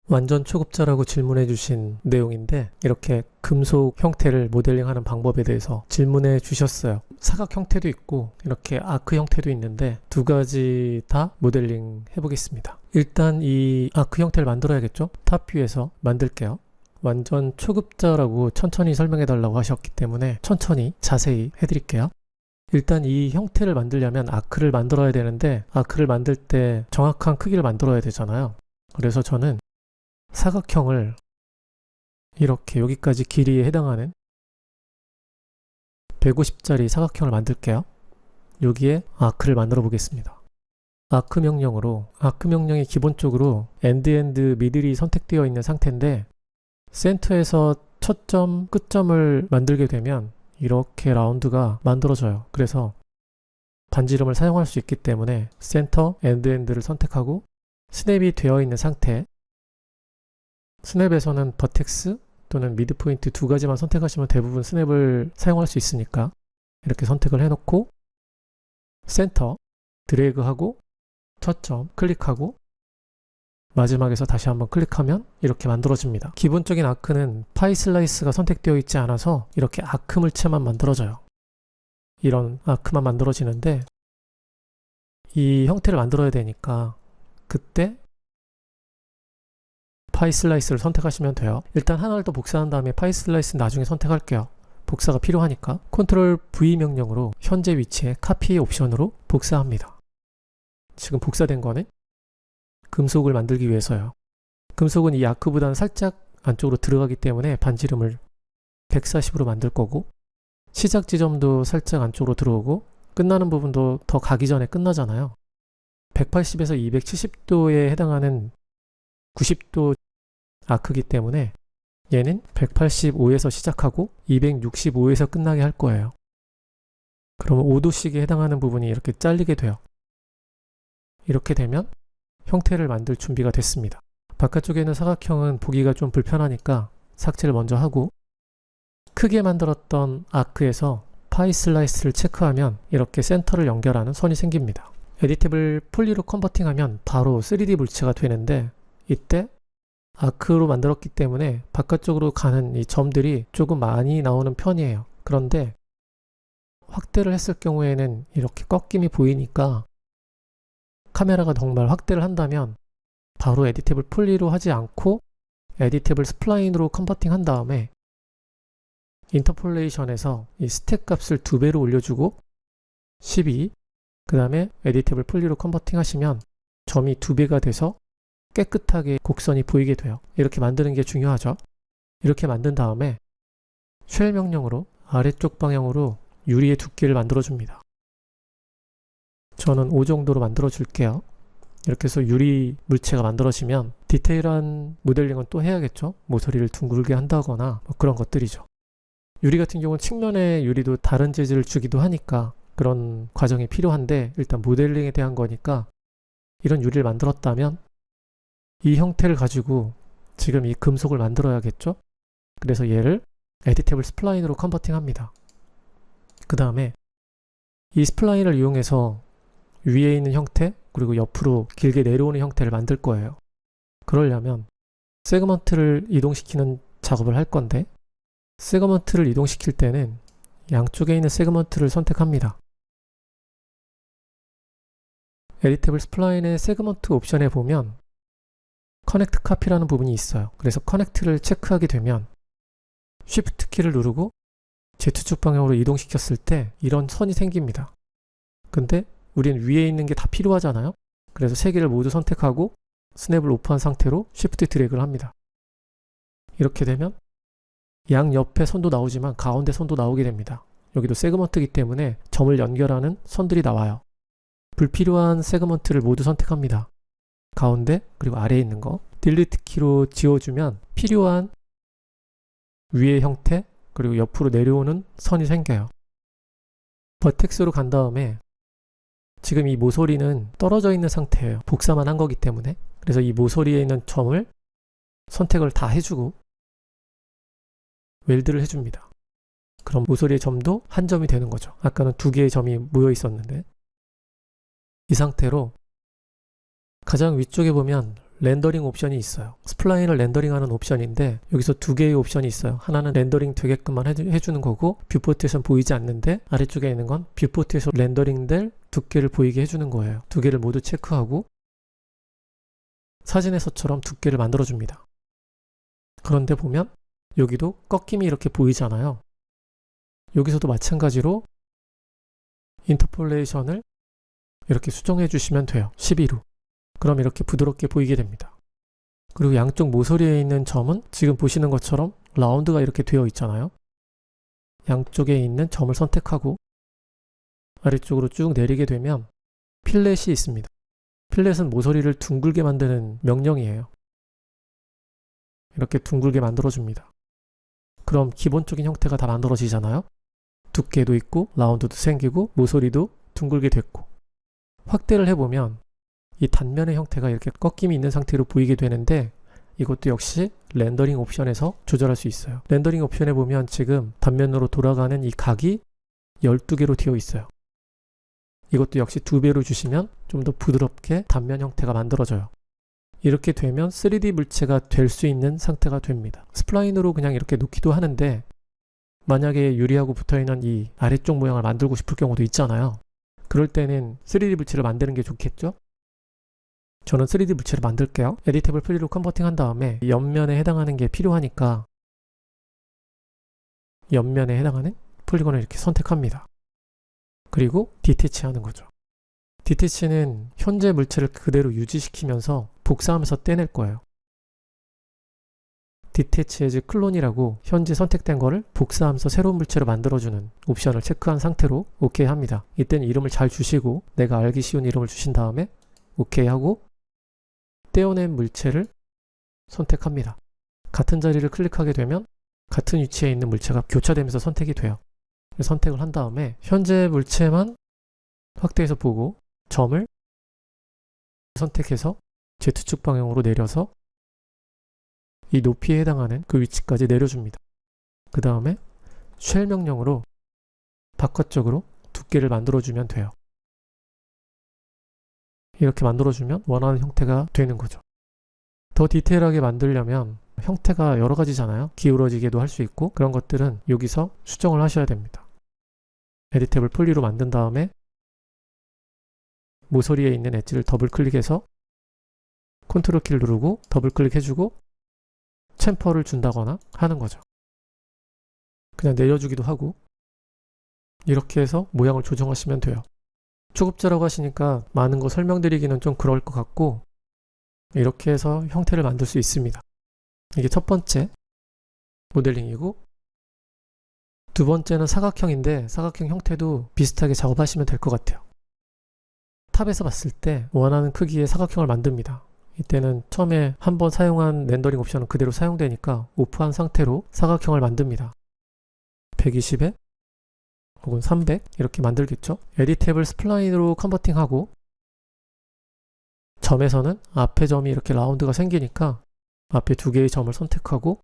완전 초급자라고 질문해 주신 내용인데 이렇게 금속 형태를 모델링하는 방법에 대해서 질문해 주셨어요. 사각 형태도 있고 이렇게 아크 형태도 있는데 두 가지 다 모델링 해보겠습니다. 일단 이 아크 형태를 만들어야겠죠? 탑뷰에서 만들게요. 완전 초급자라고 천천히 설명해 달라고 하셨기 때문에 천천히 자세히 해드릴게요. 일단 이 형태를 만들려면 아크를 만들어야 되는데 아크를 만들 때 정확한 크기를 만들어야 되잖아요. 그래서 저는 사각형을 이렇게 여기까지 길이에 해당하는 150짜리 사각형을 만들게요. 여기에 아크를 만들어 보겠습니다. 아크 명령이 기본적으로 엔드 미들이 선택되어 있는 상태인데 센터에서 첫 점, 끝점을 만들게 되면 이렇게 라운드가 만들어져요. 그래서 반지름을 사용할 수 있기 때문에 센터, 엔드를 선택하고 스냅이 되어 있는 상태, 스냅에서는 버텍스 또는 미드포인트 두 가지만 선택하시면 대부분 스냅을 사용할 수 있으니까 이렇게 선택을 해놓고 센터, 드래그하고 첫 점 클릭하고 마지막에서 다시 한번 클릭하면 이렇게 만들어집니다. 기본적인 아크는 파이 슬라이스가 선택되어 있지 않아서 이렇게 아크 물체만 만들어져요. 이런 아크만 만들어지는데 이 형태를 만들어야 되니까 그때 파이 슬라이스를 선택하시면 돼요. 일단 하나를 더 복사한 다음에 파이 슬라이스 나중에 선택할게요. 복사가 필요하니까 컨트롤 V 명령으로 현재 위치에 카피 옵션으로 복사합니다. 지금 복사된 거는 금속을 만들기 위해서요. 금속은 이 아크보다는 살짝 안쪽으로 들어가기 때문에 반지름을 140으로 만들 거고 시작 지점도 살짝 안쪽으로 들어오고 끝나는 부분도 더 가기 전에 끝나잖아요. 180에서 270도에 해당하는 90도 아크기 때문에 얘는 185에서 시작하고 265에서 끝나게 할 거예요. 그러면 5도씩에 해당하는 부분이 이렇게 잘리게 돼요. 이렇게 되면 형태를 만들 준비가 됐습니다. 바깥쪽에 있는 사각형은 보기가 좀 불편하니까 삭제를 먼저 하고 크게 만들었던 아크에서 파이 슬라이스를 체크하면 이렇게 센터를 연결하는 선이 생깁니다. 에디테이블 폴리로 컨버팅하면 바로 3D 물체가 되는데 이때 아크로 만들었기 때문에 바깥쪽으로 가는 이 점들이 조금 많이 나오는 편이에요. 그런데 확대를 했을 경우에는 이렇게 꺾임이 보이니까 카메라가 정말 확대를 한다면 바로 에디테이블 폴리로 하지 않고 에디테이블 스플라인으로 컨버팅 한 다음에 인터폴레이션에서 이 스택 값을 2배로 올려주고 12, 그 다음에 에디테이블 폴리로 컨버팅 하시면 점이 2배가 돼서 깨끗하게 곡선이 보이게 돼요. 이렇게 만드는 게 중요하죠. 이렇게 만든 다음에 쉘 명령으로 아래쪽 방향으로 유리의 두께를 만들어 줍니다. 저는 5 정도로 만들어 줄게요. 이렇게 해서 유리 물체가 만들어지면 디테일한 모델링은 또 해야겠죠. 모서리를 둥글게 한다거나 뭐 그런 것들이죠. 유리 같은 경우는 측면의 유리도 다른 재질을 주기도 하니까 그런 과정이 필요한데 일단 모델링에 대한 거니까 이런 유리를 만들었다면 이 형태를 가지고 지금 이 금속을 만들어야겠죠. 그래서 얘를 에디테이블 스플라인으로 컨버팅 합니다. 그 다음에 이 스플라인을 이용해서 위에 있는 형태 그리고 옆으로 길게 내려오는 형태를 만들 거예요. 그러려면 세그먼트를 이동시키는 작업을 할 건데 세그먼트를 이동시킬 때는 양쪽에 있는 세그먼트를 선택합니다. 에디테이블 스플라인의 세그먼트 옵션에 보면 커넥트 카피라는 부분이 있어요. 그래서 커넥트를 체크하게 되면 쉬프트 키를 누르고 Z축 방향으로 이동시켰을 때 이런 선이 생깁니다. 근데 우리는 위에 있는 게 다 필요하잖아요. 그래서 세 개를 모두 선택하고 스냅을 오프한 상태로 쉬프트 드래그를 합니다. 이렇게 되면 양 옆에 선도 나오지만 가운데 선도 나오게 됩니다. 여기도 세그먼트이기 때문에 점을 연결하는 선들이 나와요. 불필요한 세그먼트를 모두 선택합니다. 가운데 그리고 아래에 있는 거 딜리트 키로 지워주면 필요한 위의 형태 그리고 옆으로 내려오는 선이 생겨요. 버텍스로 간 다음에 지금 이 모서리는 떨어져 있는 상태예요. 복사만 한 거기 때문에. 그래서 이 모서리에 있는 점을 선택을 다 해주고 웰드를 해줍니다. 그럼 모서리의 점도 한 점이 되는 거죠. 아까는 두 개의 점이 모여 있었는데 이 상태로 가장 위쪽에 보면 렌더링 옵션이 있어요. 스플라인을 렌더링하는 옵션인데 여기서 두 개의 옵션이 있어요. 하나는 렌더링 되게끔만 해주는 거고 뷰포트에선 보이지 않는데 아래쪽에 있는 건 뷰포트에서 렌더링될 두께를 보이게 해주는 거예요. 두 개를 모두 체크하고 사진에서처럼 두께를 만들어줍니다. 그런데 보면 여기도 꺾임이 이렇게 보이잖아요. 여기서도 마찬가지로 인터폴레이션을 이렇게 수정해 주시면 돼요. 11호. 그럼 이렇게 부드럽게 보이게 됩니다. 그리고 양쪽 모서리에 있는 점은 지금 보시는 것처럼 라운드가 이렇게 되어 있잖아요. 양쪽에 있는 점을 선택하고 아래쪽으로 쭉 내리게 되면 필렛이 있습니다. 필렛은 모서리를 둥글게 만드는 명령이에요. 이렇게 둥글게 만들어줍니다. 그럼 기본적인 형태가 다 만들어지잖아요. 두께도 있고 라운드도 생기고 모서리도 둥글게 됐고 확대를 해보면 이 단면의 형태가 이렇게 꺾임이 있는 상태로 보이게 되는데 이것도 역시 렌더링 옵션에서 조절할 수 있어요. 렌더링 옵션에 보면 지금 단면으로 돌아가는 이 각이 12개로 되어 있어요. 이것도 역시 2배로 주시면 좀 더 부드럽게 단면 형태가 만들어져요. 이렇게 되면 3D 물체가 될 수 있는 상태가 됩니다. 스플라인으로 그냥 이렇게 놓기도 하는데 만약에 유리하고 붙어있는 이 아래쪽 모양을 만들고 싶을 경우도 있잖아요. 그럴 때는 3D 물체를 만드는 게 좋겠죠? 저는 3D 물체를 만들게요. 에디테이블 프리로 컨버팅 한 다음에 옆면에 해당하는 게 필요하니까 옆면에 해당하는 폴리곤을 이렇게 선택합니다. 그리고 디태치 하는 거죠. 디태치는 현재 물체를 그대로 유지시키면서 복사하면서 떼낼 거예요. 디태치 as 클론이라고 현재 선택된 거를 복사하면서 새로운 물체로 만들어주는 옵션을 체크한 상태로 OK 합니다. 이때는 이름을 잘 주시고 내가 알기 쉬운 이름을 주신 다음에 OK 하고 떼어낸 물체를 선택합니다. 같은 자리를 클릭하게 되면 같은 위치에 있는 물체가 교차되면서 선택이 돼요. 선택을 한 다음에 현재 물체만 확대해서 보고 점을 선택해서 Z축 방향으로 내려서 이 높이에 해당하는 그 위치까지 내려줍니다. 그 다음에 쉘 명령으로 바깥쪽으로 두께를 만들어주면 돼요. 이렇게 만들어주면 원하는 형태가 되는 거죠. 더 디테일하게 만들려면 형태가 여러 가지잖아요. 기울어지게도 할 수 있고 그런 것들은 여기서 수정을 하셔야 됩니다. 에디테이블 폴리로 만든 다음에 모서리에 있는 엣지를 더블 클릭해서 컨트롤 키를 누르고 더블 클릭해주고 챔퍼를 준다거나 하는 거죠. 그냥 내려주기도 하고 이렇게 해서 모양을 조정하시면 돼요. 초급자라고 하시니까 많은 거 설명드리기는 좀 그럴 것 같고 이렇게 해서 형태를 만들 수 있습니다. 이게 첫 번째 모델링이고 두 번째는 사각형인데 사각형 형태도 비슷하게 작업하시면 될 것 같아요. 탑에서 봤을 때 원하는 크기의 사각형을 만듭니다. 이때는 처음에 한번 사용한 렌더링 옵션은 그대로 사용되니까 오프한 상태로 사각형을 만듭니다. 120에 혹은 300 이렇게 만들겠죠. 에디테이블 스플라인으로 컨버팅하고 점에서는 앞에 점이 이렇게 라운드가 생기니까 앞에 두 개의 점을 선택하고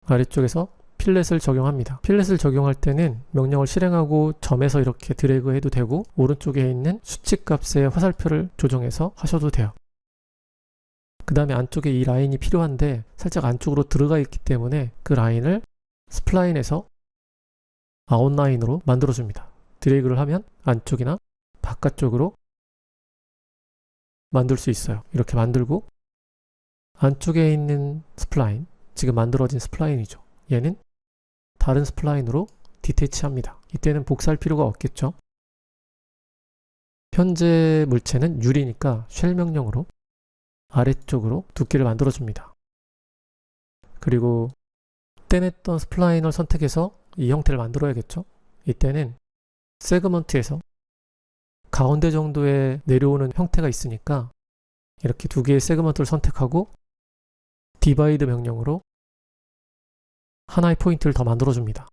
아래쪽에서 필렛을 적용합니다. 필렛을 적용할 때는 명령을 실행하고 점에서 이렇게 드래그 해도 되고 오른쪽에 있는 수치값의 화살표를 조정해서 하셔도 돼요. 그 다음에 안쪽에 이 라인이 필요한데 살짝 안쪽으로 들어가 있기 때문에 그 라인을 스플라인에서 아웃라인으로 만들어줍니다. 드래그를 하면 안쪽이나 바깥쪽으로 만들 수 있어요. 이렇게 만들고 안쪽에 있는 스플라인, 지금 만들어진 스플라인이죠. 얘는 다른 스플라인으로 디태치합니다. 이때는 복사할 필요가 없겠죠. 현재 물체는 유리니까 쉘 명령으로 아래쪽으로 두께를 만들어줍니다. 그리고 떼냈던 스플라인을 선택해서 이 형태를 만들어야겠죠. 이때는 세그먼트에서 가운데 정도에 내려오는 형태가 있으니까 이렇게 두 개의 세그먼트를 선택하고 디바이드 명령으로 하나의 포인트를 더 만들어줍니다.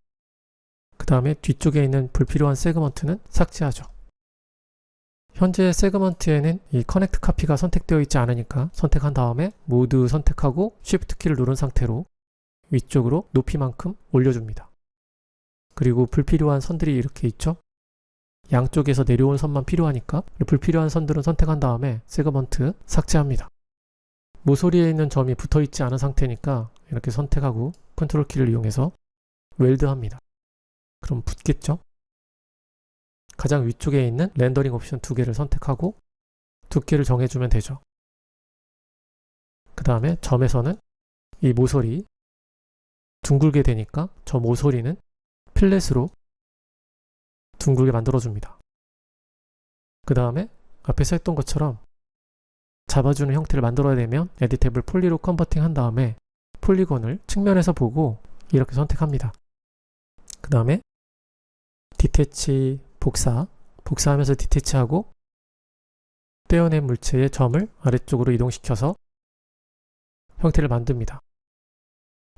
그 다음에 뒤쪽에 있는 불필요한 세그먼트는 삭제하죠. 현재 세그먼트에는 이 커넥트 카피가 선택되어 있지 않으니까 선택한 다음에 모두 선택하고 쉬프트 키를 누른 상태로 위쪽으로 높이만큼 올려줍니다. 그리고 불필요한 선들이 이렇게 있죠. 양쪽에서 내려온 선만 필요하니까 불필요한 선들은 선택한 다음에 세그먼트 삭제합니다. 모서리에 있는 점이 붙어 있지 않은 상태니까 이렇게 선택하고 컨트롤 키를 이용해서 웰드합니다. 그럼 붙겠죠? 가장 위쪽에 있는 렌더링 옵션 2개를 선택하고 두께를 정해주면 되죠. 그 다음에 점에서는 이 모서리 둥글게 되니까 저 모서리는 필렛으로 둥글게 만들어줍니다. 그 다음에 앞에서 했던 것처럼 잡아주는 형태를 만들어야 되면 에디테이블 폴리로 컨버팅 한 다음에 폴리곤을 측면에서 보고 이렇게 선택합니다. 그 다음에 디태치 복사하면서 디태치하고 떼어낸 물체의 점을 아래쪽으로 이동시켜서 형태를 만듭니다.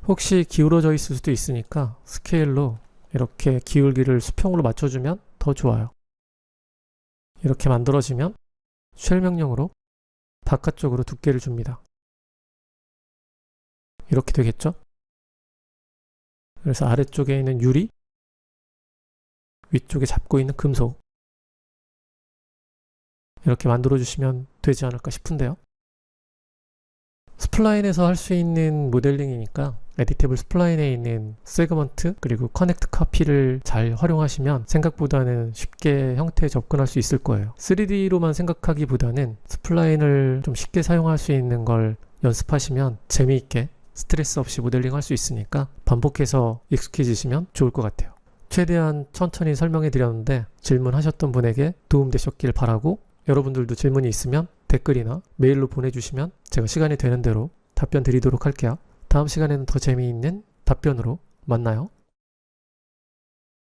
혹시 기울어져 있을 수도 있으니까 스케일로 이렇게 기울기를 수평으로 맞춰주면 더 좋아요. 이렇게 만들어지면 쉘 명령으로 바깥쪽으로 두께를 줍니다. 이렇게 되겠죠? 그래서 아래쪽에 있는 유리, 위쪽에 잡고 있는 금속 이렇게 만들어주시면 되지 않을까 싶은데요. 스플라인에서 할 수 있는 모델링이니까 에디테이블 스플라인에 있는 세그먼트 그리고 커넥트 카피를 잘 활용하시면 생각보다는 쉽게 형태에 접근할 수 있을 거예요. 3D로만 생각하기보다는 스플라인을 좀 쉽게 사용할 수 있는 걸 연습하시면 재미있게 스트레스 없이 모델링 할 수 있으니까 반복해서 익숙해지시면 좋을 것 같아요. 최대한 천천히 설명해 드렸는데 질문하셨던 분에게 도움되셨길 바라고, 여러분들도 질문이 있으면 댓글이나 메일로 보내주시면 제가 시간이 되는 대로 답변 드리도록 할게요. 다음 시간에는 더 재미있는 답변으로 만나요.